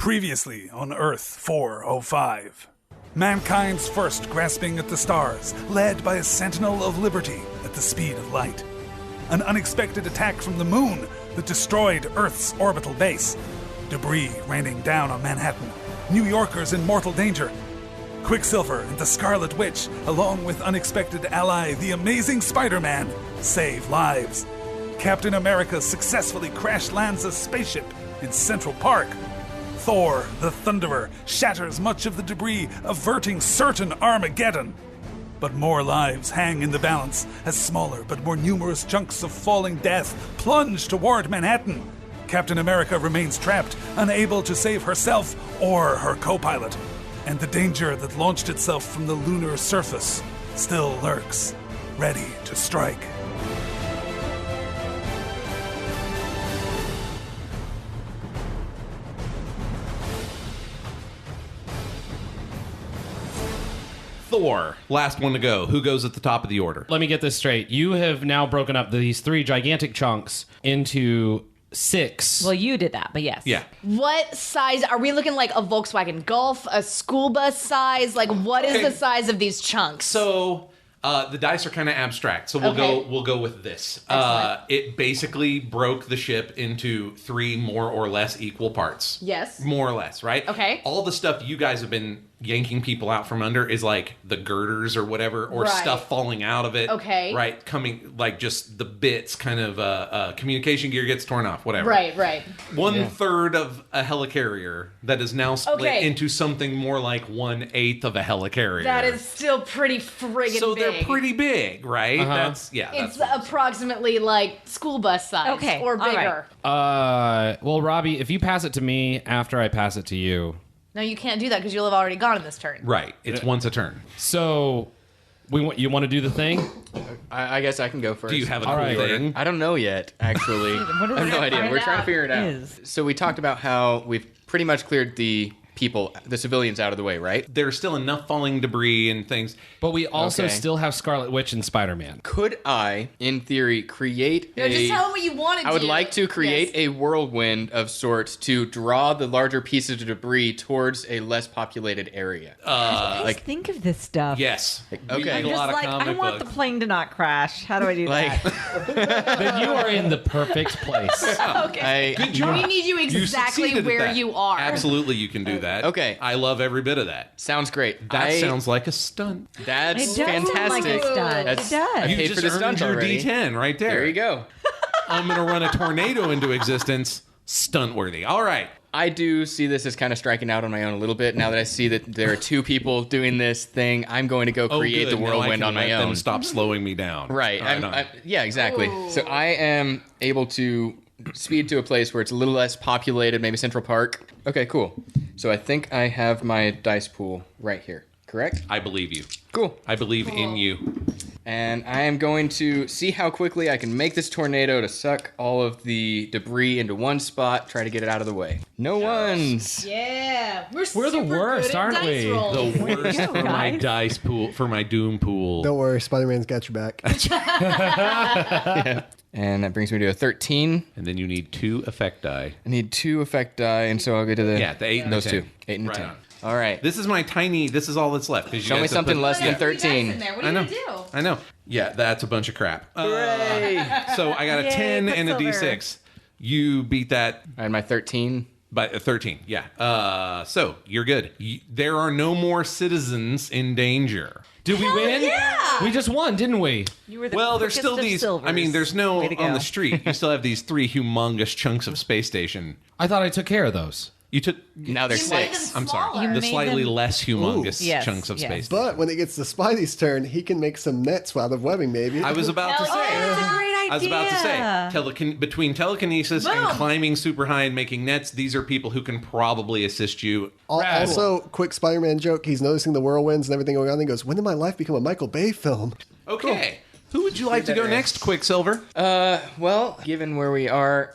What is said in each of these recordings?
Previously on Earth 405. Mankind's first grasping at the stars, led by a sentinel of liberty at the speed of light. An unexpected attack from the moon that destroyed Earth's orbital base. Debris raining down on Manhattan. New Yorkers in mortal danger. Quicksilver and the Scarlet Witch, along with unexpected ally the amazing Spiderman, save lives. Captain America successfully crash lands a spaceship in Central Park. Thor, the Thunderer, shatters much of the debris, averting certain Armageddon. But more lives hang in the balance as smaller but more numerous chunks of falling death plunge toward Manhattan. Captain America remains trapped, unable to save herself or her co-pilot. And the danger that launched itself from the lunar surface still lurks, ready to strike. Thor, last one to go. Who goes at the top of the order? Let me get this straight. You have now broken up these three gigantic chunks into 6. Well, you did that, but yes. Yeah. What size? Are we looking like a Volkswagen Golf, a school bus size? Like, what is the size of these chunks? So the dice are kind of abstract. So we'll go with this. It basically broke the ship into 3 more or less equal parts. Yes. More or less, right? Okay. All the stuff you guys have been yanking people out from under is like the girders or whatever, or stuff falling out of it. Okay. Right? Coming, like just the bits, kind of communication gear gets torn off, whatever. Right. 1/3 of a helicarrier that is now split into something more like 1/8 of a helicarrier. That is still pretty friggin' big. So they're pretty big, right? Uh-huh. It's approximately like school bus size or bigger. Well, Robbie, if you pass it to me after I pass it to you. No, you can't do that because you'll have already gone in this turn. Right. It's once a turn. So, you want to do the thing? I guess I can go first. Do you have a cool thing? I don't know yet, actually. I have no idea. We're trying to figure it out. So we talked about how we've pretty much cleared the civilians out of the way, right? There's still enough falling debris and things. But we also still have Scarlet Witch and Spider-Man. Could I, in theory, create just tell them what you want to do. I would like to create a whirlwind of sorts to draw the larger pieces of debris towards a less populated area. Think of this stuff. Yes. Okay. I'm just like, I want the plane to not crash. How do I do that? Then you are in the perfect place. Okay. Good job. We need you exactly where you are. Absolutely, you can do that. Okay. I love every bit of that. Sounds great. That sounds like a stunt. That's It does fantastic. sound like a stunt. It does. I You paid just for the earned stunt your already. D10 right there. There you go. I'm going to run a tornado into existence. Stunt worthy. All right. I do see this as kind of striking out on my own a little bit. Now that I see that there are 2 people doing this thing, I'm going to go create the whirlwind on my own. Them stop slowing me down. Right. All Yeah, exactly. Ooh. So I am able to speed to a place where it's a little less populated, maybe Central Park. Okay, cool. So I think I have my dice pool right here. Correct? I believe you. Cool. I believe in you. And I am going to see how quickly I can make this tornado to suck all of the debris into one spot, try to get it out of the way. No ones. Yeah. We're the super worst, good at aren't dice we? rolling. The worst for my dice pool, for my doom pool. Don't worry, Spider-Man's got your back. And that brings me to a 13. And then you need 2 effect die. I need 2 effect die, and so I'll go to the... Yeah, the 8 and those the 10. 2. 8 and Right 10. on. All right. This is this all that's left. Show me something less than 13. What are you going to do? I know. Yeah, that's a bunch of crap. Hooray! So I got a 10 and a D6. You beat that I had my 13. by 13. Yeah. So you're good. There are no more citizens in danger. Did we win? yeah! We just won, didn't we? You were the Well, there's quickest still of these. silvers. I mean, there's no Way to on go. the street. You still have these 3 humongous chunks of space station. I thought I took care of those. You took. Now there's You made 6. them I'm sorry. smaller. The made slightly them- less humongous Yes, chunks of yes. space. But when it gets to Spidey's turn, he can make some nets out of webbing, maybe. I was about to Hell say. yeah. That's a great idea. I was about to say, between telekinesis and climbing super high and making nets, these are people who can probably assist you. Also, quick Spider-Man joke, he's noticing the whirlwinds and everything going on, and he goes, when did my life become a Michael Bay film? Okay. Who would you like to go next, Quicksilver? Well, given where we are,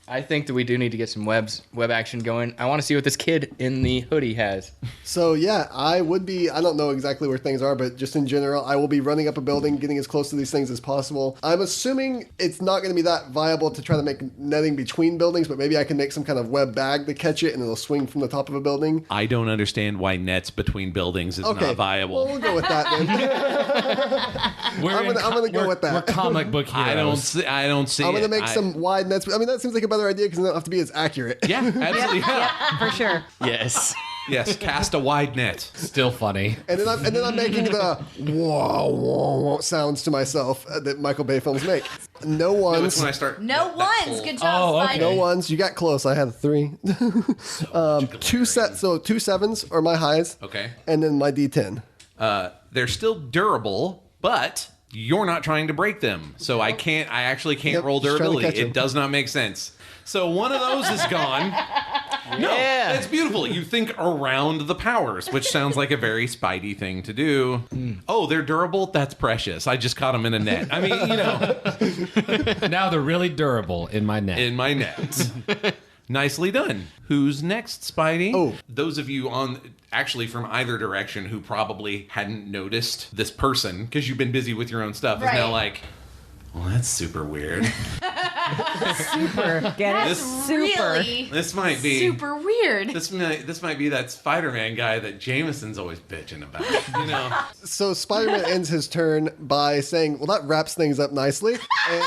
I think that we do need to get some web action going. I want to see what this kid in the hoodie has. So yeah, I don't know exactly where things are, but just in general, I will be running up a building, getting as close to these things as possible. I'm assuming it's not going to be that viable to try to make netting between buildings, but maybe I can make some kind of web bag to catch it and it'll swing from the top of a building. I don't understand why nets between buildings is not viable. Well, we'll go with that then. I'm going to go with that. We're comic book heroes. I don't see I'm going to make some wide nets. I mean, that seems like a better idea because they don't have to be as accurate. Yeah, absolutely. Yeah, for sure. Yes. Yes, cast a wide net. Still funny. And then I'm making the whoa, whoa, whoa sounds to myself that Michael Bay films make. No ones. It's when I start. No that ones. pull. Good job, Spider. No ones. You got close. I had 3. 2 sets. So 2 7s are my highs. Okay. And then my D10. They're still durable, but you're not trying to break them. So I actually can't roll just trying to durability. catch 'em. It does not make sense. So one of those is gone. No, it's beautiful. You think around the powers, which sounds like a very Spidey thing to do. Oh, they're durable? That's precious. I just caught them in a net. I mean, Now they're really durable in my net. in my net. Nicely done. Who's next, Spidey? Oh. Those of you actually from either direction who probably hadn't noticed this person because you've been busy with your own stuff is now like, well, that's super weird. Super. Get it? That's Super. really This might be super weird. This might be that Spider-Man guy that Jameson's always bitching about. So Spider-Man ends his turn by saying, well, that wraps things up nicely. And,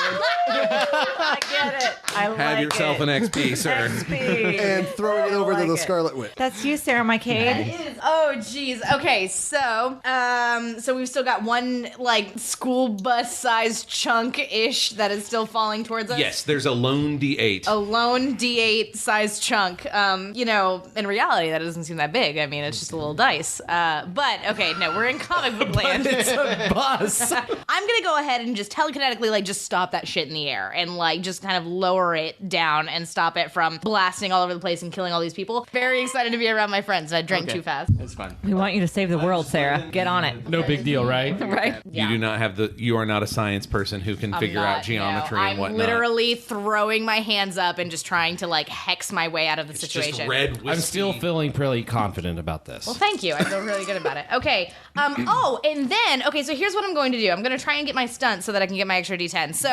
I get it. I like Have yourself it. an XP, sir. XP. and throwing it over to like the it. Scarlet Witch. That's you, Sarah, my Cade. It is. Oh, geez. Okay, so we've still got one like school bus sized chunk ish that is still falling towards us. Yes, there's a lone D8. A lone D8 sized chunk. In reality, that doesn't seem that big. I mean, it's just a little dice. But okay, no, we're in comic book land. It's a bus. I'm gonna go ahead and just telekinetically just stop that shit in the air and just kind of lower it down and stop it from blasting all over the place and killing all these people. Very excited to be around my friends. I drank too fast. That's fine. We want you to save the world, Sarah. Get on it. No big deal, right? Right? You do not have you are not a science person who can figure out geometry and whatnot. I'm literally throwing my hands up and just trying to hex my way out of the situation. Just red whiskey. I'm still feeling pretty confident about this. Well, thank you. I feel really good about it. Okay. So here's what I'm going to do. I'm going to try and get my stunt so that I can get my extra D10. So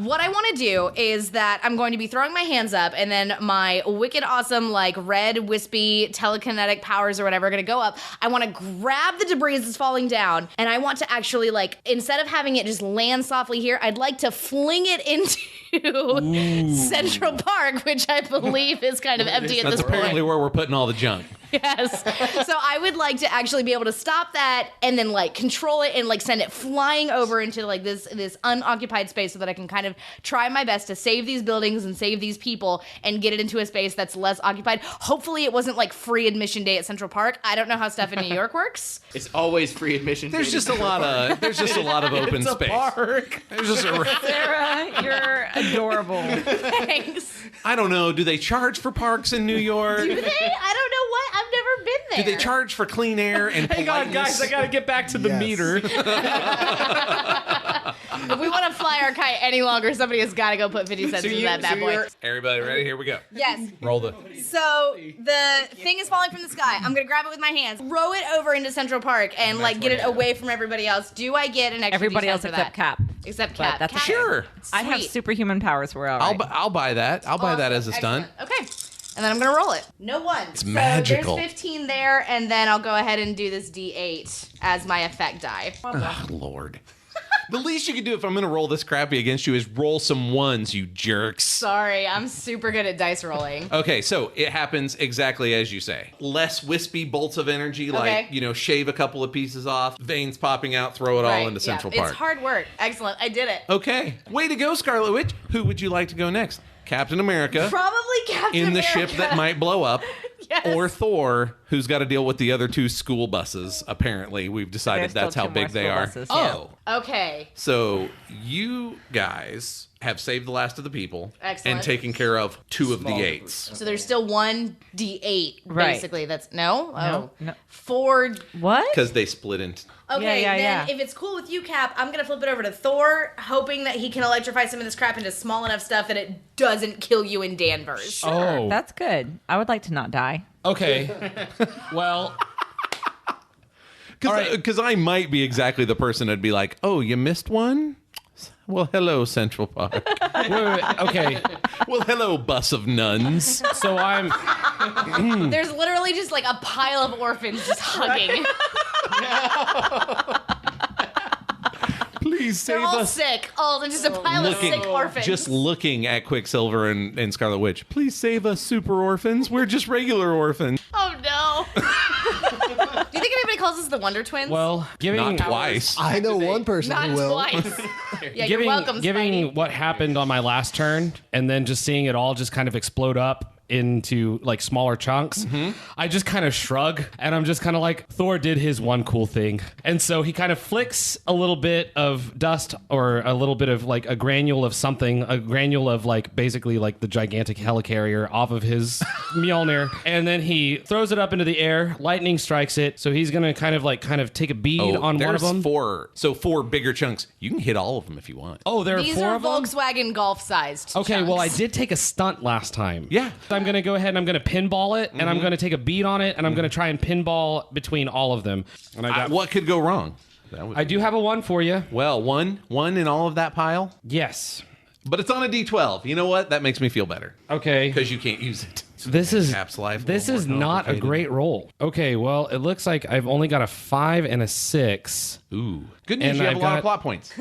what I want to do is that I'm going to be throwing my hands up, and then my wicked awesome red wispy telekinetic powers or whatever are going to go up. I want to grab the debris that's falling down, and I want to actually instead of having it just land softly here, I'd like to fling it into Central Park, which I believe is kind of empty at That's this point. apparently where we're putting all the junk. Yes. So I would like to actually be able to stop that and then control it and send it flying over into this unoccupied space so that I can kind of try my best to save these buildings and save these people and get it into a space that's less occupied. Hopefully it wasn't free admission day at Central Park. I don't know how stuff in New York works. It's always free admission. There's just a lot of open It's a space. Park. There's just Sarah, you're adorable. Thanks. I don't know. Do they charge for parks in New York? Do they? I don't know what. I've never been there. Do they charge for clean air and Hang on, politeness? guys. I got to get back to the Yes. meter. If we want to fly our kite any longer, somebody has got to go put 50 cents into that bad boy. Everybody ready? Here we go. Yes. Roll the... So the thing is falling from the sky. I'm gonna grab it with my hands, throw it over into Central Park, and get it away from everybody else. Do I get an extra Everybody D10 else for except that? Cap. Except But Cap. that's Cap. okay. Sure. I have Sweet. superhuman powers. We're all right. I'll buy that. I'll buy that as a stunt. Excellent. Okay. And then I'm gonna roll it. No one. It's magical. There's 15 there, and then I'll go ahead and do this D8 as my effect die. Oh, Lord. The least you can do if I'm going to roll this crappy against you is roll some ones, you jerks. Sorry, I'm super good at dice rolling. Okay, so it happens exactly as you say. Less wispy bolts of energy, shave a couple of pieces off, veins popping out, throw it all into Central Park. It's hard work. Excellent. I did it. Okay, way to go, Scarlet Witch. Who would you like to go next? Captain America Probably Captain in the America. ship that might blow up, Yes. or Thor, who's got to deal with the other 2 school buses. Apparently, we've decided There's that's still how 2 big more they school are. buses, Oh, Okay. so you guys have saved the last of the people Excellent. and taken care of 2 of the 8s. So there's still 1d8, Right. basically. That's no? No. 4. What? Because they split into... Okay, Yeah. then if it's cool with you, Cap, I'm going to flip it over to Thor, hoping that he can electrify some of this crap into small enough stuff that it doesn't kill you in Danvers. Oh, That's good. I would like to not die. okay. Well, Because I might be exactly the person that'd be like, oh, you missed one? Well, hello, Central Park. wait, okay. Well, hello, bus of nuns. So I'm. There's literally just like a pile of orphans just hugging. Please They're save all us. sick. All just a pile of sick orphans. Just looking at Quicksilver and Scarlet Witch. Please save us, super orphans. We're just regular orphans. Oh no. Do you think anybody calls us the Wonder Twins? Well, giving Not twice. I know one person not who will. twice. Yeah, you're giving welcome, giving Spidey. what happened on my last turn, and then just seeing it all just kind of explode up into like smaller chunks, I just kind of shrug, and I'm just kind of like, Thor did his one cool thing, and so he kind of flicks a little bit of dust or a little bit of like a granule of something, a granule of like basically like the gigantic helicarrier off of his Mjolnir, and then he throws it up into the air. Lightning strikes it, so he's gonna kind of take a bead on one of them. 4. So 4 bigger chunks. You can hit all of them if you want. Oh, there are These 4 are of them. Volkswagen Golf-sized. Okay, well, I chunks. did take a stunt last time. Yeah. I'm going to go ahead and I'm going to pinball it, and I'm going to take a bead on it, and I'm going to try and pinball between all of them. And I got. What could go wrong? That would I do have a 1 for you. Well, one in all of that pile, Yes. but it's on a D12. You know what? That makes me feel better Okay. because you can't use it. This is Cap's life a This little is more not a complicated. great roll. Okay, well, it looks like I've only got a 5 and a 6. Ooh, good news! And You have I've a lot got- of plot points,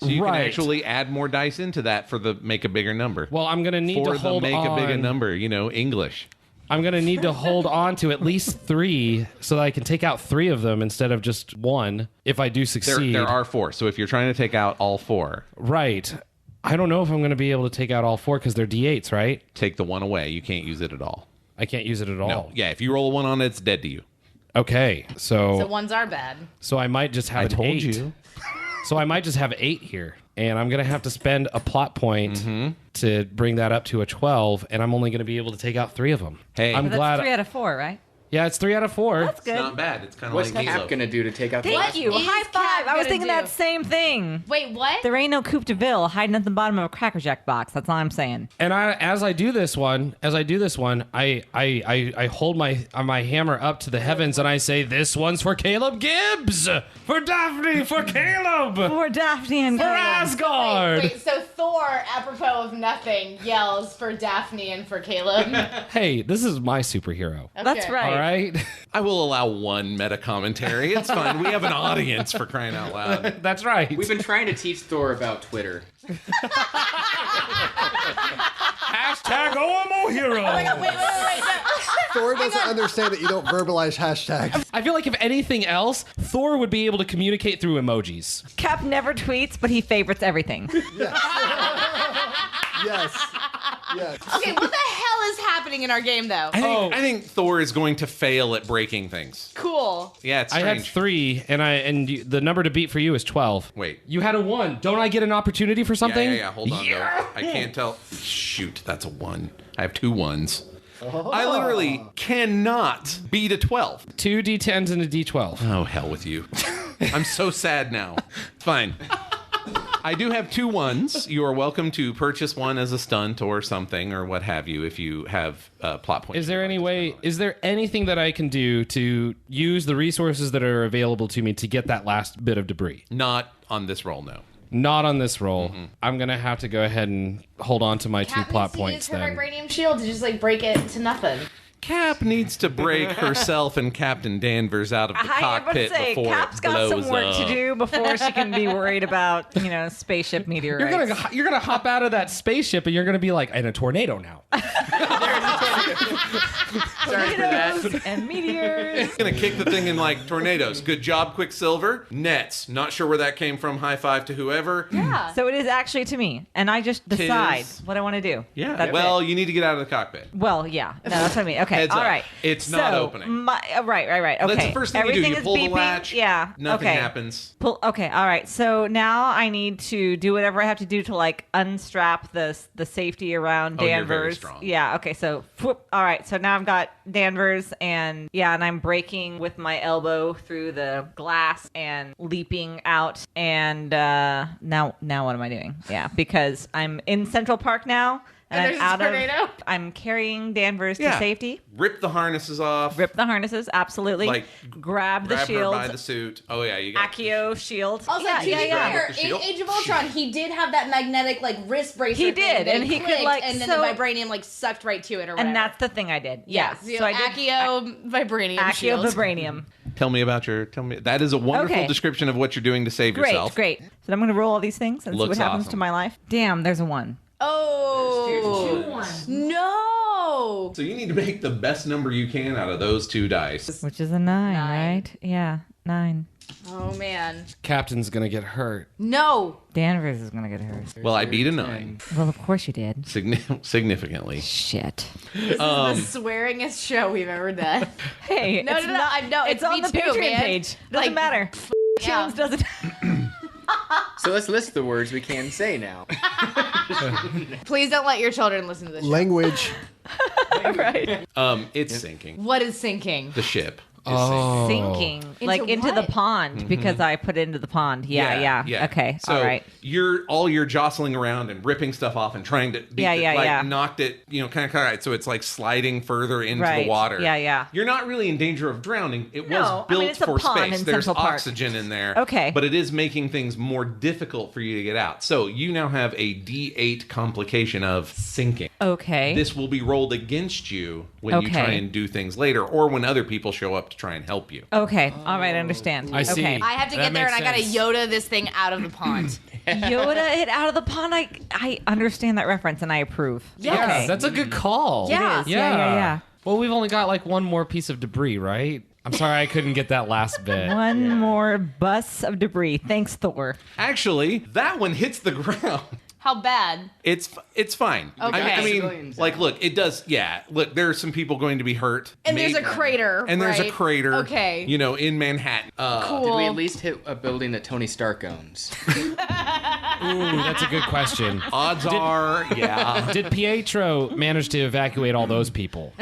so you Right. can actually add more dice into that for the make a bigger number. Well, I'm going to need for to the hold make on. a bigger number, English. I'm going to need to hold on to at least 3 so that I can take out 3 of them instead of just 1 if I do There, succeed. there are 4. So if you're trying to take out all 4, Right. I don't know if I'm going to be able to take out all 4 because they're D8s, right? take the 1 away. You can't use it at all. I can't use it at all. No, yeah. If you roll a 1 on it, it's dead to you. Okay, So so ones are bad. I might just have an 8. So I might just have 8 here, and I'm gonna have to spend a plot point to bring that up to a 12, and I'm only gonna be able to take out 3 of them. Hey. I'm But That's glad. 3 out of 4, right? Yeah, it's 3 out of 4. That's good. It's not bad. It's kind of What's like Cap Halo. gonna do to take out the Thank last you. one? is High Cap five. I was gonna thinking do? that same thing. Wait, what? There ain't no Coupe de Ville hiding at the bottom of a Cracker Jack box. That's all I'm saying. And as I do this one, I hold my hammer up to the heavens and I say, "This one's for Caleb Gibbs, for Daphne, for Caleb, For Daphne and for Caleb. Asgard." Wait, so Thor, apropos of nothing, yells for Daphne and for Caleb. Hey, this is my superhero. That's Okay. right. All right, I will allow 1 meta commentary. It's fine. We have an audience for crying out loud. that's right. We've been trying to teach Thor about Twitter. Hashtag OMO hero. Wait, no. Thor doesn't understand that you don't verbalize hashtags. I feel like if anything else, Thor would be able to communicate through emojis. Cap never tweets, but he favorites everything. Yes. Yes. Okay, what the hell is happening in our game, though? I think Thor is going to fail at breaking things. Cool. Yeah, it's I strange. had 3, and the number to beat for you is 12. Wait. You had a 1. Don't I get an opportunity for something? Yeah. Hold on, though. I can't tell. Shoot, that's a 1. I have 2 1s. I literally cannot beat a 12. 2 D10s and a D12. Oh, hell with you. I'm so sad now. Fine. I do have 2 1s. You are welcome to purchase 1 as a stunt or something or what have you if you have plot points. Is there anything that I can do to use the resources that are available to me to get that last bit of debris? Not on this roll, no. Not on this roll. I'm going to have to go ahead and hold on to my 2 plot points her then. vibranium shield to just like break it to nothing. Cap needs to break herself and Captain Danvers out of the I would cockpit say before Cap's it got blows some work up. to do before she can be worried about, spaceship meteorites. You're gonna hop out of that spaceship and you're gonna be like in a tornado now. Sorry for that. And meteors. Gonna kick the thing in like tornadoes. Good job, Quicksilver. Nets. Not sure where that came from. High five to whoever. Yeah. So it is actually to me, and I just decide what I want to do. Yeah. That's Well, it. you need to get out of the cockpit. Well, yeah. No, that's what I mean. Okay. Heads all up. right. It's not So, opening. Right. Okay. That's the first thing Everything you do. You is pull the beeping. latch. Yeah. Nothing okay. happens. Okay. All right. So now I need to do whatever I have to do to like unstrap the safety around Oh, you're Danvers. very strong. Yeah. Okay. So whoop. All right. So now I've got Danvers and I'm breaking with my elbow through the glass and leaping out. And now what am I doing? Yeah, because I'm in Central Park now. And there's a I'm out tornado? of. I'm carrying Danvers to safety. Rip the harnesses off. Rip the harnesses, absolutely. Like, grab the Grab shield. her by the suit. Oh yeah, you got. Accio shield. Also, yeah, to be yeah. fair, With the in shield? Age of Ultron, he did have that magnetic like wrist bracer. He thing did, that and he could, clicked, like, and then so- the vibranium like sucked right to it or whatever. And that's the thing I did. Yeah. Yes. So I did Accio vibranium Accio shield. vibranium. Tell me. That is a wonderful Okay. description of what you're doing to save Great, yourself. great. So I'm going to roll all these things and see Looks what happens awesome. to my life. Damn, there's a 1. Oh. No. So you need to make the best number you can out of those 2 dice. Which is a 9, 9. right? Yeah, 9. Oh man. Captain's gonna get hurt. No. Danvers is going to get hurt. Well, I beat a 9 Well, of course you did. significantly. Shit. This is the swearingest show we've ever done. Hey, No, it's no, not, no, it's me on the too, Patreon man. page. Doesn't Like, matter. yeah. Tunes doesn't. So let's list the words we can say now. Please don't let your children listen to this show. Language. Right. It's sinking. What is sinking? The ship. Oh. Sinking, like into the what? pond, because I put it into the pond. Yeah. Okay, So all right. you're jostling around and ripping stuff off and trying to knocked it, kind of so it's like sliding further into Right. the water. Yeah. You're not really in danger of drowning. It No, was I mean, built it's a for pond space. in There's Central Park. oxygen in there. Okay. But it is making things more difficult for you to get out. So you now have a D8 complication of sinking. Okay. This will be rolled against you when you Okay. try and do things later or when other people show up to try and help you. Okay. All right. I understand. I see. Okay. I have to That get there and I makes gotta sense. Yoda this thing out of the pond. Yoda it out of the pond. I understand that reference and I approve. Yes. Okay. That's a good call. Yeah. It is. Yeah. Well, we've only got like one more piece of debris, right? I'm sorry I couldn't get that last bit. One more bus of debris. Thanks, Thor. Actually, that one hits the ground. How bad? It's fine. Okay. I mean, Civilians like, out. look, it does. Yeah, look, there are some people going to be hurt, And there's a crater. and there's a right? crater. Okay. In Manhattan. Cool. Did we at least hit a building that Tony Stark owns? Ooh, that's a good question. Odds are, yeah. Did Pietro manage to evacuate all those people?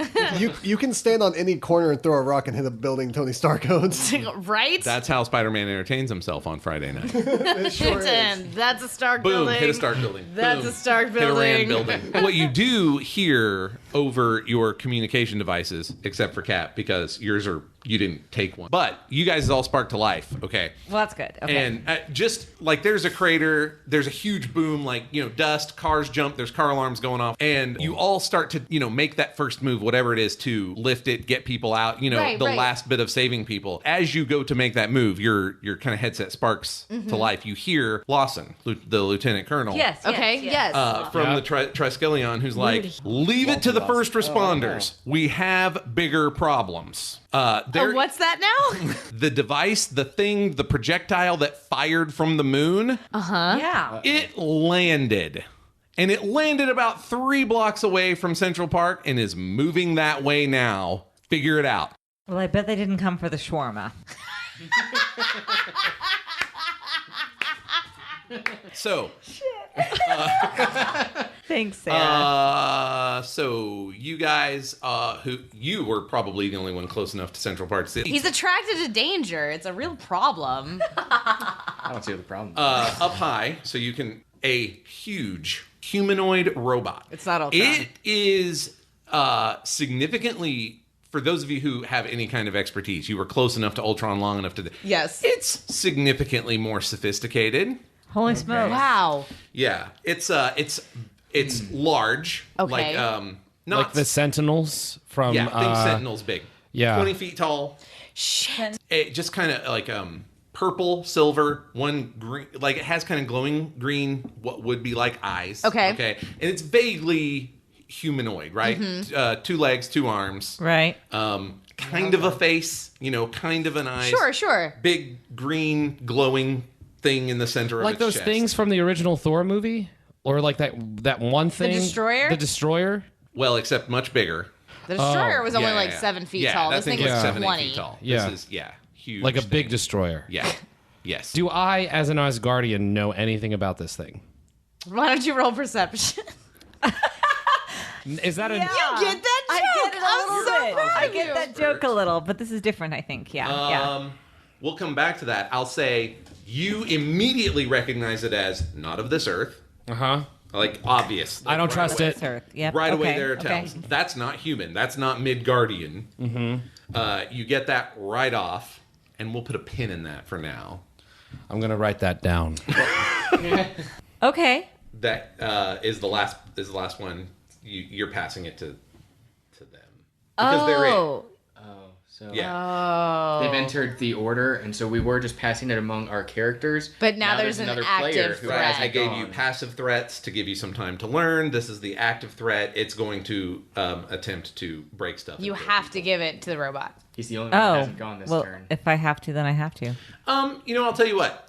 You can stand on any corner and throw a rock and hit a building Tony Stark owns. Right? That's how Spider-Man entertains himself on Friday night. It sure is. Vinton. That's a Stark Boom! building. Hit a Stark building. That's Boom, a Stark Hit a Rand building. building. What you do hear over your communication devices, except for Cap, because you didn't take one, but you guys all sparked to life. Okay. Well, that's good. Okay. And just like there's a crater, there's a huge boom, like, dust, cars jump, there's car alarms going off. And you all start to, make that first move, whatever it is, to lift it, get people out, Right, the right. last bit of saving people. As you go to make that move, your kind of headset sparks to life. You hear Lawson, the lieutenant colonel. yes. Okay, yes. From the Triskelion, who's like, leave it to the first responders. We have bigger problems. What's that now? The device, the thing, the projectile that fired from the moon, Yeah. it landed. And it landed about 3 blocks away from Central Park and is moving that way now. Figure it out. Well, I bet they didn't come for the shawarma. So, Thanks, Sarah. so you guys, you were probably the only one close enough to Central Park City. He's attracted to danger. It's a real problem. I don't see what the problem is. Up high, so you can a huge humanoid robot. It's not Ultron. It is significantly. For those of you who have any kind of expertise, you were close enough to Ultron long enough to. Yes. It's significantly more sophisticated. Holy smokes. Wow. Yeah, it's large. Okay. Not Like the Sentinels from... think Sentinel's big. yeah. 20 feet tall. Shit. It just kind of like purple, silver, one green, like it has kind of glowing green, what would be like eyes. Okay. Okay. And it's vaguely humanoid, right? 2 legs, 2 arms. Right. Kind of a face, kind of an eye. Sure. Big green glowing thing in the center of Like its those chest. things from the original Thor movie? Or like that one thing? Destroyer? The Destroyer? Well, except much bigger. The Destroyer was only Yeah, like yeah. 7 feet Yeah, tall. that This thing was was 7, 8 20. feet tall. Yeah. This is, huge. Like a thing. big destroyer. Yeah. Yes. Do I, as an Asgardian, know anything about this thing? Why don't you roll perception? Is that a... You get that joke. I get it a little I'm so bit. proud I of get you. that joke a little, but this is different, I think. Yeah. We'll come back to that. I'll say you immediately recognize it as not of this earth. Uh-huh. Like, obvious. I don't trust it. Earth. Yep. Right away okay, there it tells. That's not human. That's not Midgardian. Mm-hmm. You get that right off, and we'll put a pin in that for now. I'm going to write that down. Okay. That is the last one. You're passing it to them. Because they're in. So Yeah. they've entered the order, and so we were just passing it among our characters. But now there's an another active player who threat. hasn't I gave you gone. passive threats to give you some time to learn. This is the active threat. It's going to attempt to break stuff. You and kill have to give it to the robot. He's the only one who Oh. hasn't gone this Well, turn. if I have to, then I have to. I'll tell you what.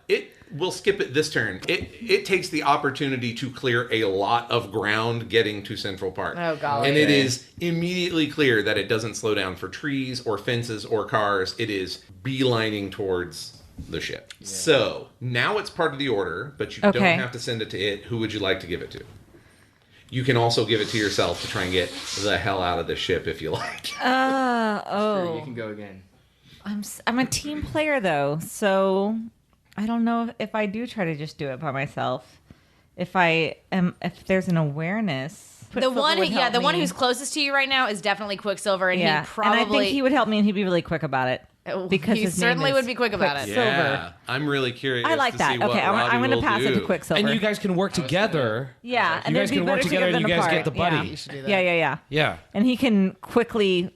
We'll skip it this turn. It takes the opportunity to clear a lot of ground getting to Central Park. Oh, golly. And it is immediately clear that it doesn't slow down for trees or fences or cars. It is beelining towards the ship. Yeah. So now it's part of the order, but you don't have to send it to it. Who would you like to give it to? You can also give it to yourself to try and get the hell out of the ship if you like. Sure, you can go again. I'm a team player though, so I don't know if I do try to just do it by myself. If there's an awareness, The one, would help the one me. who's closest to you right now is definitely Quicksilver, and Yeah, he probably. and I think he would help me, and he'd be really quick about it. Because he his certainly name would is be quick about it. Quicksilver. Yeah, I'm really curious. I like to that. See what Okay, I'm Robbie going to will pass it to do. Quicksilver. And you guys can work together. yeah, and You guys it'd be can work better to together give and them you guys apart. get the buddy. Yeah. You should do that. Yeah. Yeah. And he can quickly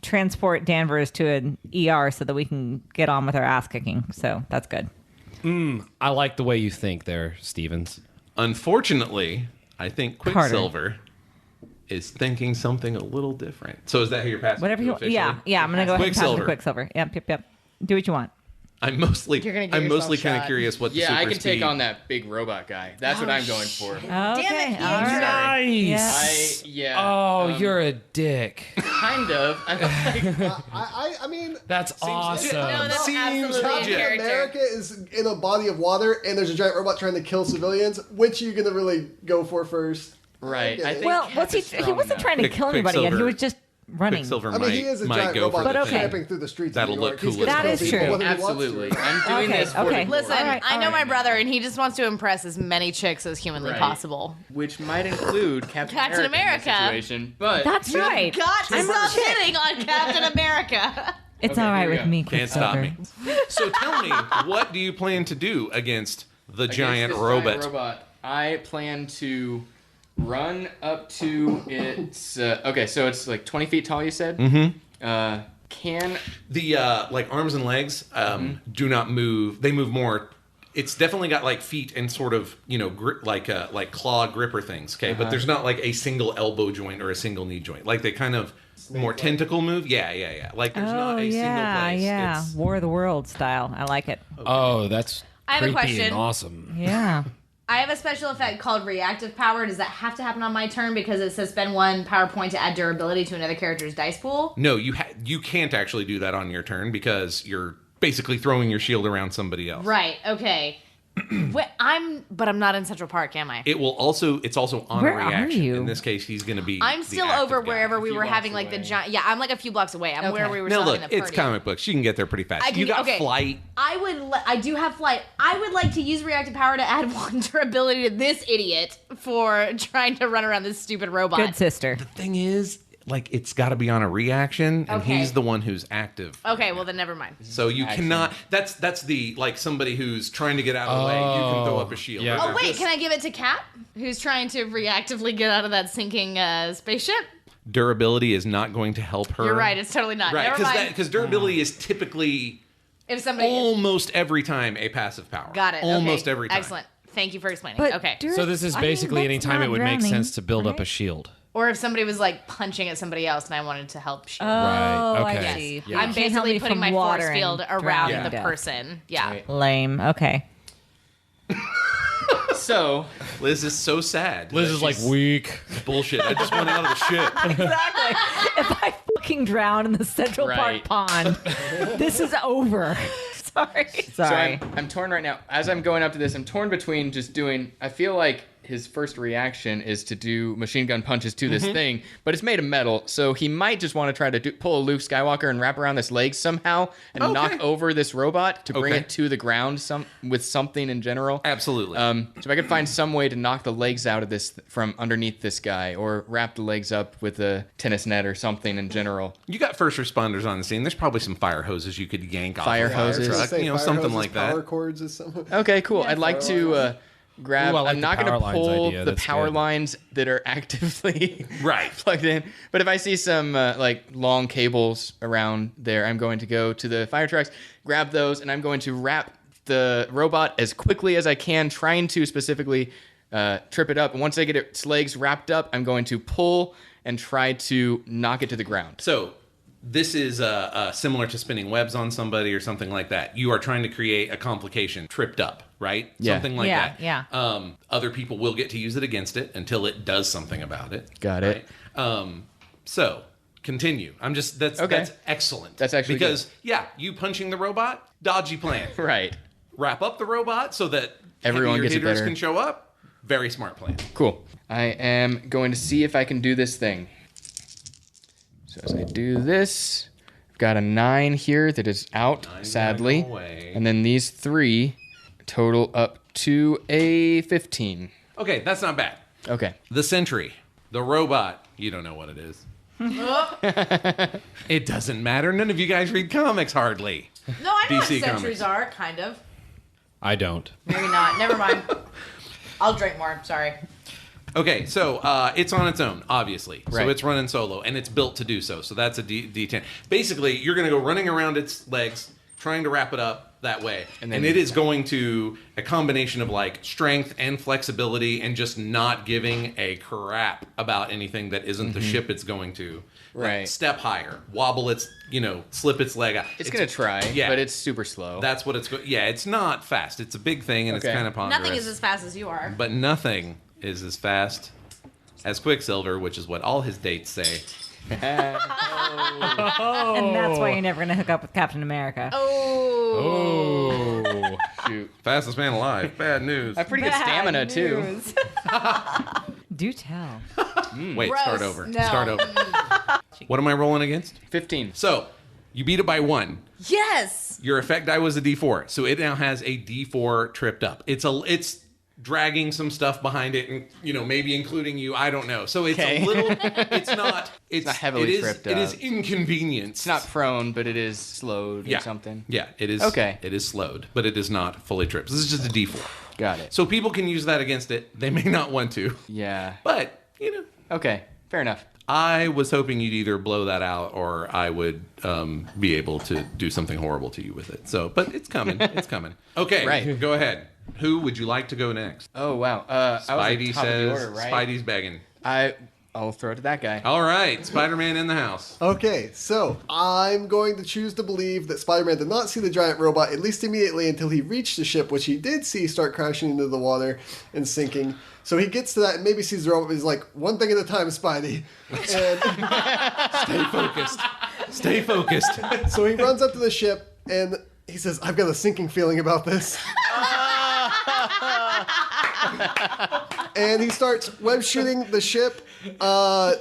transport Danvers to an ER so that we can get on with our ass kicking. So that's good. I like the way you think there, Stevens. Unfortunately, I think Quicksilver is thinking something a little different. So is that who you're passing? Whatever to you. officially? Yeah. I'm gonna go ahead and pass it to Quicksilver. Quicksilver. Yep. Do what you want. I'm mostly You're gonna give I'm yourself mostly a kind of shot. curious what the Yeah, super I can take speed- on that big robot guy. That's what I'm going for. Okay. Damn it, all Andrew. right. Nice. Yeah. Oh, you're a dick. Kind of. I'm like, I mean, That's awesome. No, that's Seems absolutely in legit. character. America is in a body of water, and there's a giant robot trying to kill civilians. Which are you gonna really go for first? right. I think Well, Cap is he strong wasn't enough. trying to kill anybody yet. He Quicksilver. was just running. Quicksilver I mean, he is a might giant go for robot But the okay. tramping through the streets. That'll of New York. look He's cool gonna as That is kill people true. whether he wants to. Absolutely. I'm doing Okay, this for okay. the Listen, All right, I know all my right. brother, and he just wants to impress as many chicks as humanly Right. possible. which might include Captain Captain America. America. In this situation, but That's right. Got to I'm a stop chick. hitting on Captain America. It's Okay, all right here we with go. me, Can't stop Quicksilver. me. So tell me, what do you plan to do against the against giant this robot? Giant robot, I plan to run up to its. Okay, so it's like 20 feet tall. You said. Mm-hmm. Can The like arms and legs do not move. They move more. It's definitely got like feet and sort of grip, like claw gripper things. Okay, but there's not like a single elbow joint or a single knee joint. Like they kind of more tentacle move. Yeah. Like there's not a single place. Yeah. It's, War of the World style. I like it. Oh, that's I have a creepy question. and awesome. Yeah. I have a special effect called reactive power. Does that have to happen on my turn because it says spend 1 power point to add durability to another character's dice pool? no, you can't actually do that on your turn because you're basically throwing your shield around somebody else. Right. Okay. But I'm not in Central Park, am I? It will also. It's also on Where a are reaction. you? In this case, he's going to be. I'm the still active over guy. wherever we few were blocks having like the away. giant. Yeah, I'm like a few blocks away. I'm where we were No, still look, having the it's party. comic books. You can get there pretty fast. I can You got okay. flight. I do have flight. I would like to use reactive power to add 1 durability to this idiot for trying to run around this stupid robot. Good sister. Thing is, like, it's got to be on a reaction, and Okay. he's the one who's active. Okay, well then never mind. So you Action. cannot. That's the like somebody who's trying to get out of the way. You can throw up a shield. yeah. But Oh wait, just- can I give it to Cap, who's trying to reactively get out of that sinking spaceship? Durability is not going to help her. You're right. It's totally not. Right, Never mind. because durability is typically If somebody almost every time a passive power. got it. Almost Okay. every time. Excellent. Thank you for explaining. But okay. So this is basically any time it would make sense to build up a shield. Or if somebody was like punching at somebody else and I wanted to help shield. Oh, Right, okay. I see. Yeah. I'm basically putting my force field around the death. person. Yeah. Right. Lame. Okay. So, Liz is so sad. Liz is like weak. Bullshit. I just went out of the ship. Exactly. If I fucking drown in the Central Right. Park pond, this is over. Sorry. so I'm torn right now. As I'm going up to this, I'm torn between just doing. I feel like his first reaction is to do machine gun punches to this thing, but it's made of metal, so he might just want to try to pull a Luke Skywalker and wrap around this leg somehow and knock over this robot to bring it to the ground with something in general. Absolutely. So if I could find some way to knock the legs out of this from underneath this guy, or wrap the legs up with a tennis net or something in general. You got first responders on the scene. There's probably some fire hoses you could yank off. Fire of a fire hoses. truck, Say fire something hoses, like power that. cords or something. Okay, cool. I'd like to grab. Ooh, I like I'm not the going power to lines pull idea. the That's power good. lines that are actively Right. plugged in. But if I see some like long cables around there, I'm going to go to the fire trucks, grab those, and I'm going to wrap the robot as quickly as I can, trying to specifically trip it up. And once I get its legs wrapped up, I'm going to pull and try to knock it to the ground. So this is similar to spinning webs on somebody or something like that. You are trying to create a complication tripped up, right? Yeah. Something like Yeah, that. yeah. Other people will get to use it against it until it does something about it. Got it. So continue. That's excellent. That's actually because you punching the robot, dodgy plan. Right. Wrap up the robot so that Everyone heavier gets it hitters better. can show up. Very smart plan. Cool. I am going to see if I can do this thing. So as I do this, I've got a 9 here that is out, sadly. go away. And then these 3 total up to a 15. Okay, that's not bad. Okay. The Sentry, the robot. You don't know what it is. It doesn't matter. None of you guys read comics hardly. No, I know DC what sentries Comics. are, kind of. I don't. Maybe not. Never mind. I'll drink more. Sorry. Okay, so it's on its own, obviously. Right. So it's running solo, and it's built to do so. So that's a D10. Basically, you're going to go running around its legs, trying to wrap it up that way. And then- it is going to a combination of like strength and flexibility and just not giving a crap about anything that isn't the ship it's going to. Like, Right. step higher, wobble its, slip its leg out. It's going to try, but it's super slow. That's what it's Yeah, it's not fast. It's a big thing, and Okay. it's kind of ponderous. Nothing is as fast as you are. But nothing is as fast as Quicksilver, which is what all his dates say. And that's why you're never going to hook up with Captain America. Oh. Shoot. Fastest man alive. Bad news. I have pretty good stamina, too. news. Do tell. Wait, Gross. start over. No. Start over. What am I rolling against? 15. So, you beat it by 1. Yes. Your effect die was a D4, so it now has a D4 tripped up. It's dragging some stuff behind it, and maybe including you. I don't know. So it's Okay. a little. It's not. It's not heavily tripped It is up. inconvenienced. It's not prone, but it is slowed or something. Yeah, it is. Okay. It is slowed, but it is not fully tripped. This is just a D4. Got it. So people can use that against it. They may not want to, Yeah. but Okay. Fair enough. I was hoping you'd either blow that out or I would be able to do something horrible to you with it. So, but it's coming. It's coming. Okay, Right. Go ahead. Who would you like to go next? Oh, wow. I was at Spidey top of says. the order, right? Spidey's begging. I'll throw it to that guy. All right, Spider-Man in the house. Okay, so I'm going to choose to believe that Spider-Man did not see the giant robot, at least immediately, until he reached the ship, which he did see start crashing into the water and sinking. So he gets to that and maybe sees the robot, but he's like, one thing at a time, Spidey. And Stay focused. Stay focused. so he runs up to the ship and he says, I've got a sinking feeling about this. And he starts web shooting the ship,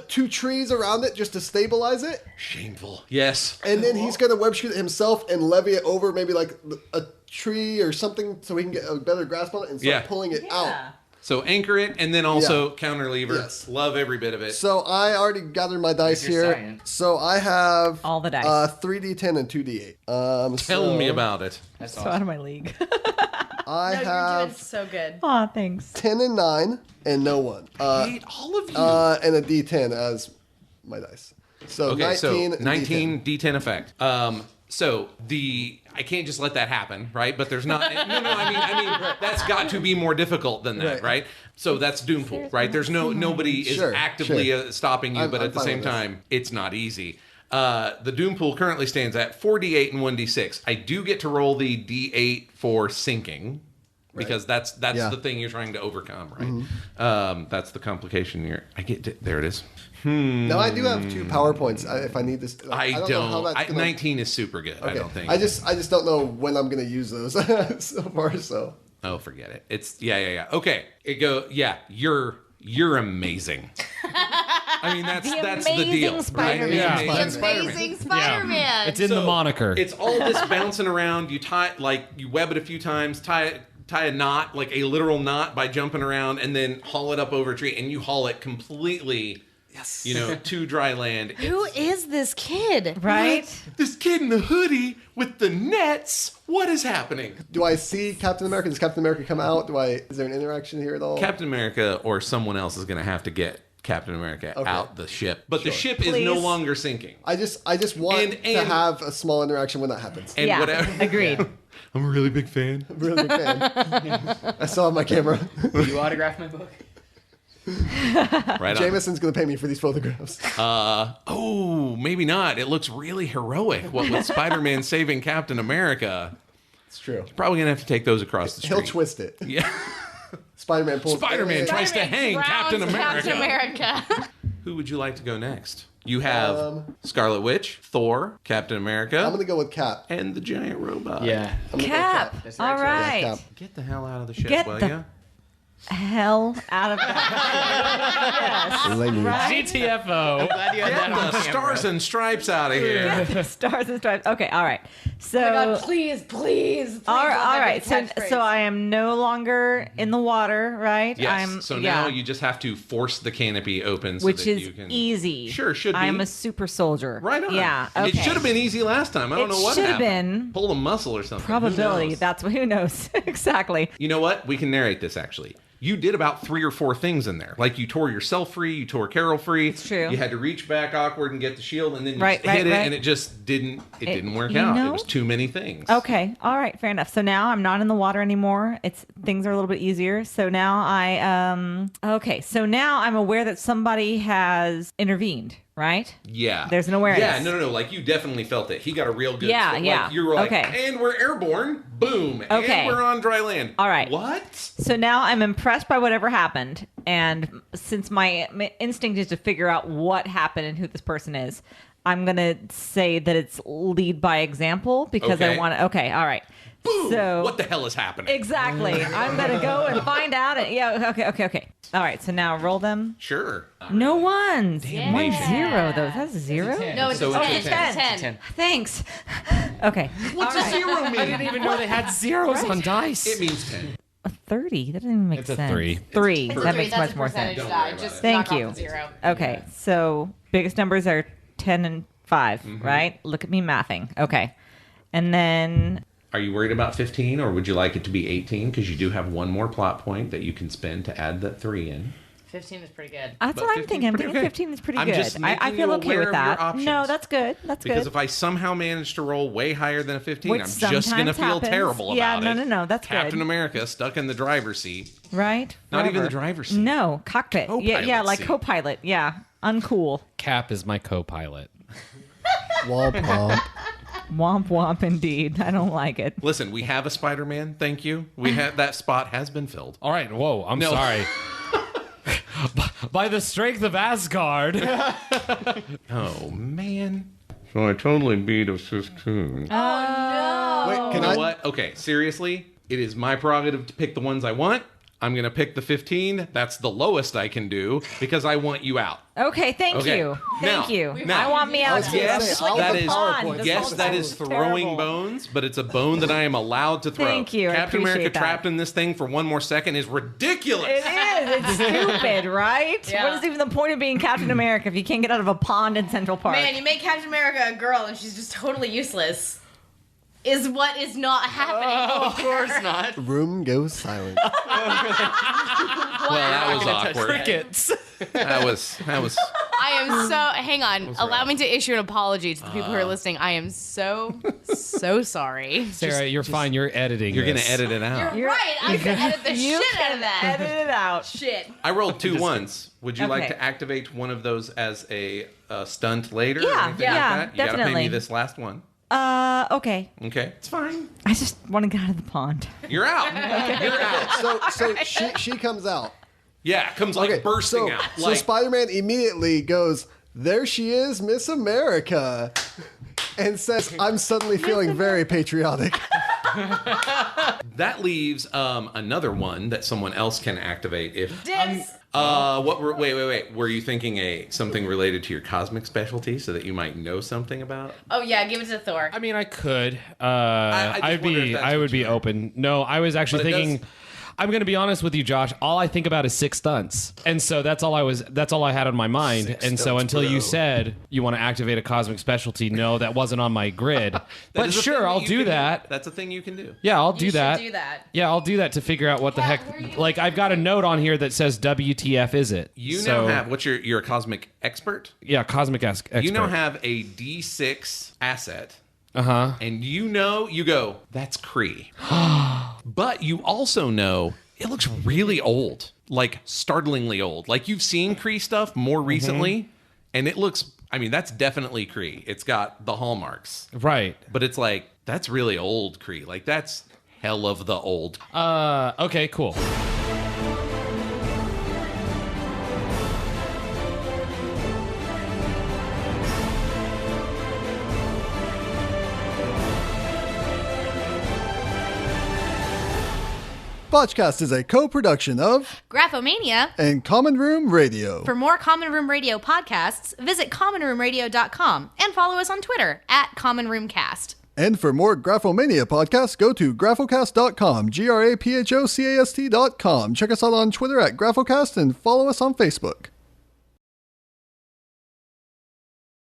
2 trees around it just to stabilize it. Shameful. Yes. And then he's going to web shoot it himself and levy it over maybe like a tree or something so he can get a better grasp on it and start pulling it out. So anchor it and then also counter lever. Yes. Love every bit of it. So I already gathered my dice Here's your here. science. So I have All the dice. 3d10 and 2d8. Tell me about it. That's So awesome. out of my league. I No, you're doing have so good. Aw, thanks. 10 and 9 and no 1. Hate all of you. And a d10 as my dice. So Okay, 19 so and 19 D10 effect. So I can't just let that happen, right? But there's not. No. I mean, that's got to be more difficult than that, right? So that's Doompool, right? There's nobody is actively stopping you, but at the same time, it's not easy. The Doompool currently stands at 4d8 and 1d6. I do get to roll the d8 for sinking. Because that's the thing you're trying to overcome, right? That's the complication I get to, there it is. Now I do have 2 PowerPoints if I need this. I don't know how that's 19 is super good. Okay. I don't think. I just don't know when I'm going to use those so far. So. Oh, forget it. It's Okay, You're amazing. I mean, that's the deal, Spider-Man. Right? The amazing Spider-Man. Yeah. It's in the moniker. It's all this bouncing around. You you web it a few times, tie a knot, like a literal knot, by jumping around, and then haul it up over a tree, and you haul it completely, to dry land. Who is this kid? Right? This kid in the hoodie with the nets. What is happening? Do I see Captain America? Does Captain America come out? Is there an interaction here at all? Captain America or someone else is going to have to get Captain America out the ship. But the ship is no longer sinking. I just want to have a small interaction when that happens. And whatever. Agreed. I'm a really big fan. I still have my camera. Will you autograph my book? Right on. Jameson's going to pay me for these photographs. Maybe not. It looks really heroic. What with Spider-Man saving Captain America. It's true. He's probably going to have to take those across the street. He'll twist it. Yeah. Spider-Man tries to hang Captain America. Captain America. Who would you like to go next? You have Scarlet Witch, Thor, Captain America. I'm going to go with Cap. And the giant robot. Yeah. Cap. All right. Cap. Get the hell out of the ship, will ya? Hell out of that. Yes. Right? GTFO. Glad you had that on Get the camera. stars and stripes out of here. Stars and stripes. Okay, all right. So, Oh my God, please. all right. So I am no longer in the water, right? Yes. Now you just have to force the canopy open, which that is you can. easy. Sure, should be. I'm a super soldier. Right on. Yeah. Okay. It should have been easy last time. I don't know what should have happened. been. Pull a muscle or something. Probability. Who knows exactly. You know what? We can narrate this actually. You did about 3 or 4 things in there. Like you tore yourself free, you tore Carol free. It's true. You had to reach back awkward and get the shield, and then you Right, hit it, right. and it just didn't work out. It was too many things. Okay. All right. Fair enough. So now I'm not in the water anymore. Things are a little bit easier. So now So now I'm aware that somebody has intervened. Right? Yeah. There's an awareness. Yeah, no. Like, you definitely felt it. He got a real good... Yeah. Like, you were like, okay. And we're airborne. Boom. Okay. And we're on dry land. All right. What? So now I'm impressed by whatever happened. And since my instinct is to figure out what happened and who this person is, I'm going to say that it's lead by example because I want to... Okay. All right. Boom. So what the hell is happening? Exactly. I'm going to go and find out. Okay. All right. So now roll them. Sure. No ones. Yeah. 1 0 though. That's a 0? No, it's So a it's 10. a 10. Thanks. Okay. What's a 0 mean? I didn't even know they had zeros on dice. It means 10. A 30? That doesn't even make It's a sense. 3. 3. It's a That three. makes That's much a more percentage sense. die. about Just it. Thank knock you. off the 0. Okay. So biggest numbers are 10 and 5, right? Look at me mathing. Okay. And then... Are you worried about 15, or would you like it to be 18? Because you do have one more plot point that you can spend to add that 3 in. 15 is pretty good. That's But what I'm 15 's thinking. I'm pretty thinking okay. 15 is pretty I'm good. just I making feel you okay aware with of your that. options. No, that's good. That's Because good. if I somehow manage to roll way higher than a 15, Which I'm just going to sometimes feel happens. terrible Yeah, about it. no, that's Captain good. America stuck in the driver's seat. Right? Not even Forever. the driver's seat. No, cockpit. Yeah, Co-pilot like seat. co-pilot. Yeah, uncool. Cap is my co-pilot. Womp womp. Womp womp indeed. I don't like it. Listen, we have a Spider-Man. Thank you. We have that spot has been filled. All right. Whoa. I'm No. sorry. By the strength of Asgard. Oh man. So I totally beat a 15. Wait, can You know I? what? Okay, seriously, it is my prerogative to pick the ones I want. I'm going to pick the 15. That's the lowest I can do because I want you out. Okay, thank Okay. you. Now- Thank you. now- I want me out too. Yes, Just like that the is pond. This yes, whole that thing is was throwing terrible. bones, but it's a bone that I am allowed to throw. Thank you, I Captain America appreciate that. trapped in this thing for one more second is ridiculous. It is. It's stupid, right? Yeah. What is even the point of being Captain America if you can't get out of a pond in Central Park? Man, you make Captain America a girl and she's just totally useless. Is what is not happening. Of course not. Room goes silent. Well, that was awkward. Crickets. That was. I I am so. Hang on. Allow me to issue an apology to the people who are listening. I am so sorry. Sarah, you're fine. You're editing. You're going this. to edit it out. You're right. I can edit the shit out of that. Edit it out. Shit. I rolled 2 ones. Would you like Okay. to activate one of those as a stunt later? Yeah, or anything yeah, like that? You got to pay me definitely. this last one. Okay. Okay, it's fine. I just want to get out of the pond. You're out. You're out. So she comes out. Yeah, it comes like bursting out. So Like, Spider-Man immediately goes, "There she is, Miss America," and says, "I'm suddenly feeling very patriotic." that leaves another one that someone else can activate if. Dibs. Wait. Were you thinking something related to your cosmic specialty so that you might know something about? Oh yeah, give it to Thor. I mean, I could. I just wonder if that's I what would be you meant. open. No, I was actually But it thinking. does- I'm going to be honest with you, Josh. All I think about is 6 stunts, and so that's all I had on my mind. And so stunts, until you bro. said you want to activate a cosmic specialty, no, that wasn't on my grid. But is a thing sure, that I'll you do can that. That's a thing you can do. Yeah, I'll You do should that. do that. Yeah, I'll do that to figure out what the Kat, heck. where are you Like, I've got a note on here that says WTF is it? You So, now have you're a cosmic expert. yeah, cosmic expert. You now have a D6 asset. Uh-huh. And you go, that's Kree. But you also know it looks really old, like startlingly old. Like you've seen Kree stuff more recently, and it looks, I mean, that's definitely Kree. It's got the hallmarks. Right. But it's like, that's really old Kree. Like that's hell of the old. Okay, cool. Botch Cast is a co-production of Graphomania. and Common Room Radio. For more Common Room Radio podcasts, visit commonroomradio.com and follow us on Twitter @commonroomcast. And for more Graphomania podcasts, go to graphocast.com, graphocast.com. Check us out on Twitter @graphocast and follow us on Facebook.